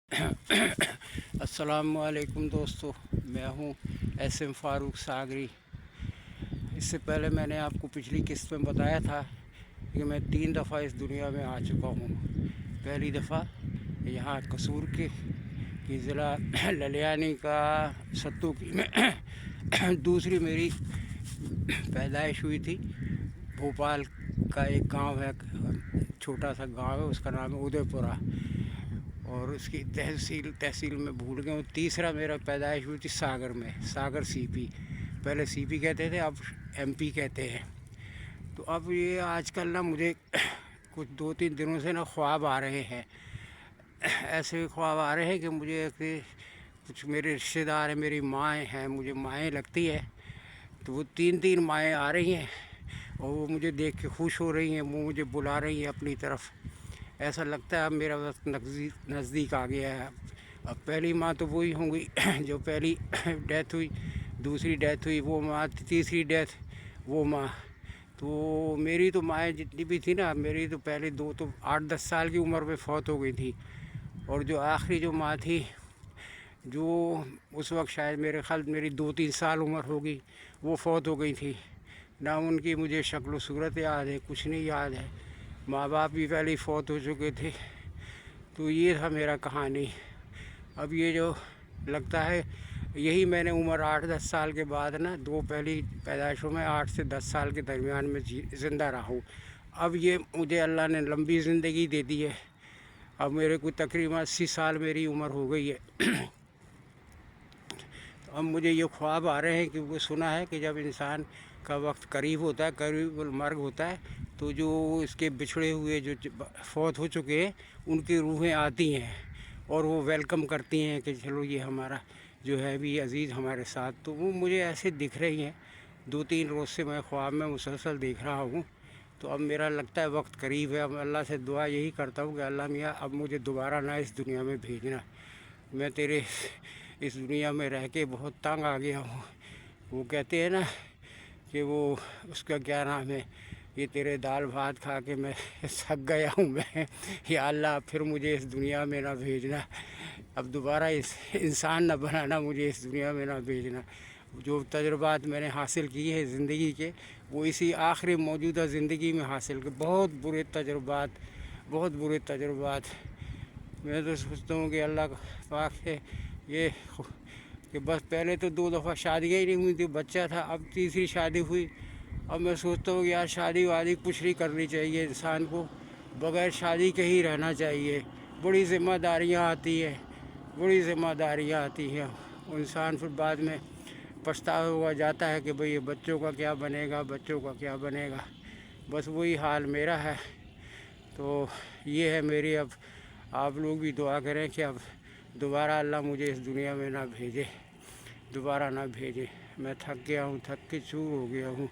अस्सलाम वालेकुम दोस्तों, मैं हूं एसएम फ़ारूक सागरी। इससे पहले मैंने आपको पिछली किस्त में बताया था कि मैं 3 दफ़ा इस दुनिया में आ चुका हूं। पहली दफ़ा यहाँ कसूर की ज़िला ललियानी का सत्तू की में दूसरी मेरी पैदाइश हुई थी भोपाल का एक गांव है, छोटा सा गांव है, उसका नाम है उदयपुरा, और उसकी तहसील में भूल गया हूँ। तीसरा मेरा पैदाइश हुई थी सागर में, सागर सीपी। पहले सीपी कहते थे, अब एमपी कहते हैं। तो अब ये आजकल ना मुझे कुछ 2-3 दिनों से ना ख्वाब आ रहे हैं, ऐसे ख्वाब आ रहे हैं कि मुझे कुछ मेरे रिश्तेदार हैं, मेरी माएँ हैं, मुझे माएँ लगती है, तो वो 3 माएँ आ रही हैं और वो मुझे देख के खुश हो रही हैं, वो मुझे बुला रही हैं अपनी तरफ। ऐसा लगता है अब मेरा वक्त नज़दीक आ गया है। अब पहली माँ तो वही होंगी जो पहली डेथ हुई, दूसरी डेथ हुई वो माँ, तीसरी डेथ वो माँ। तो मेरी तो माएँ जितनी भी थी ना, मेरी तो पहले 2 तो 8-10 साल की उम्र में फ़ौत हो गई थी, और जो आखिरी जो माँ थी, जो उस वक्त शायद मेरे ख्याल मेरी 2-3 साल उम्र होगी, वो फ़ौत हो गई थी। ना उनकी मुझे शक्ल सूरत याद है, कुछ नहीं याद है। माँ बाप भी पहले ही फ़ौत हो चुके थे। तो ये था मेरा कहानी। अब ये जो लगता है, यही मैंने उम्र 8-10 साल के बाद ना, 2 पहली पैदाइशों में 8 से 10 साल के दरमियान में ज़िंदा रहा हूँ। अब ये मुझे अल्लाह ने लंबी ज़िंदगी दे दी है। अब मेरे को तकरीबन 80 साल मेरी उम्र हो गई है। अब मुझे ये ख्वाब आ रहे हैं कि वो सुना है कि जब इंसान का वक्त करीब होता है, करीब मर्ग होता है, तो जो इसके बिछड़े हुए जो फौत हो चुके हैं, उनकी रूहें आती हैं और वो वेलकम करती हैं कि चलो ये हमारा जो है भी अज़ीज़ हमारे साथ। तो वो मुझे ऐसे दिख रही हैं, 2-3 रोज़ से मैं ख्वाब में मुसलसल देख रहा हूँ। तो अब मेरा लगता है वक्त करीब है। अब अल्लाह से दुआ यही करता हूँ कि अल्लाह मियाँ अब मुझे दोबारा ना इस दुनिया में भेजना। मैं तेरे इस दुनिया में रह के बहुत तंग आ गया हूँ। वो कहते हैं ना कि वो उसका क्या नाम है, ये तेरे दाल भात खा के मैं थक गया हूँ मैं। या अल्लाह फिर मुझे इस दुनिया में ना भेजना, अब दोबारा इस इंसान ना बनाना, मुझे इस दुनिया में ना भेजना। जो तजुर्बात मैंने हासिल किए हैं ज़िंदगी के, वो इसी आखिरी मौजूदा ज़िंदगी में हासिल के बहुत बुरे तजुर्बात, बहुत बुरे तजुर्बात। मैं तो सोचता हूँ कि अल्लाह पाक से ये कि बस पहले तो 2 दफ़ा शादियाँ ही नहीं हुई थी, बच्चा था, अब तीसरी शादी हुई। अब मैं सोचता हूँ कि यार शादी वादी कुछ नहीं करनी चाहिए, इंसान को बग़ैर शादी के ही रहना चाहिए। बड़ी ज़िम्मेदारियाँ आती हैं, बड़ी ज़िम्मेदारियाँ आती हैं। इंसान फिर बाद में पछतावा हुआ जाता है कि भाई ये बच्चों का क्या बनेगा, बच्चों का क्या बनेगा। बस वही हाल मेरा है। तो ये है मेरी। अब आप लोग भी दुआ करें कि अब दोबारा अल्लाह मुझे इस दुनिया में ना भेजे, दोबारा ना भेजे। मैं थक गया हूँ, थक के चूर हो गया हूँ।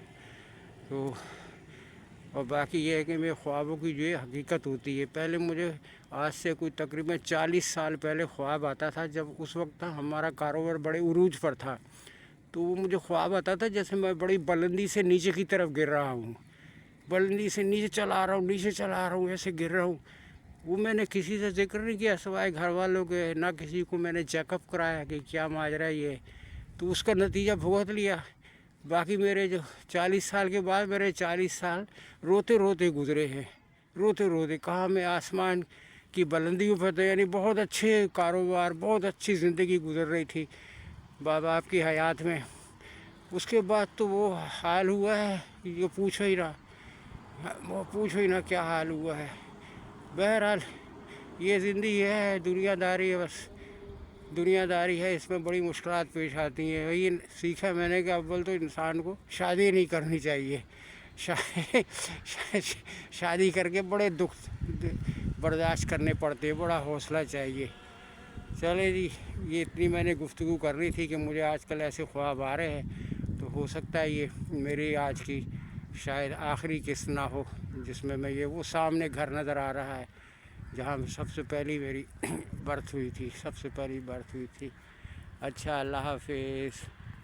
तो और बाकी ये है कि मेरे ख्वाबों की जो है हकीकत होती है। पहले मुझे आज से कोई तकरीबन 40 साल पहले ख्वाब आता था, जब उस वक्त ना हमारा कारोबार बड़े उरूज पर था। तो वो मुझे ख्वाब आता था जैसे मैं बड़ी बुलंदी से नीचे की तरफ गिर रहा हूँ, बुलंदी से नीचे चला रहा हूँ, नीचे चला रहा हूँ, ऐसे गिर रहा हूँ। वो मैंने किसी से जिक्र नहीं किया सिवाय घर वालों के, ना किसी को मैंने चेकअप कराया कि क्या माजरा है ये। तो उसका नतीजा भुगत लिया। बाकी मेरे जो 40 साल के बाद मेरे 40 साल रोते रोते गुजरे हैं, रोते रोते। कहाँ मैं आसमान की बुलंदियों पर था, यानी बहुत अच्छे कारोबार, बहुत अच्छी ज़िंदगी गुजर रही थी बाप बाप की हयात में। उसके बाद तो वो हाल हुआ है ये पूछो ही ना, वो पूछो ही ना क्या हाल हुआ है। बहरहाल ये ज़िंदगी है, दुनियादारी है, बस दुनियादारी है, इसमें बड़ी मुश्किलात पेश आती हैं। वही सीखा मैंने कि अव्वल तो इंसान को शादी नहीं करनी चाहिए। शादी करके बड़े दुख बर्दाश्त करने पड़ते हैं, बड़ा हौसला चाहिए। चले जी, ये इतनी मैंने गुफ्तगू करनी थी कि मुझे आजकल ऐसे ख्वाब आ रहे हैं। तो हो सकता है ये मेरी आज की शायद आखिरी किस्त ना हो, जिसमें मैं ये वो सामने घर नज़र आ रहा है जहाँ सबसे पहली मेरी बर्थ हुई थी, सबसे पहली बर्थ हुई थी। अच्छा, अल्लाह हाफिज़।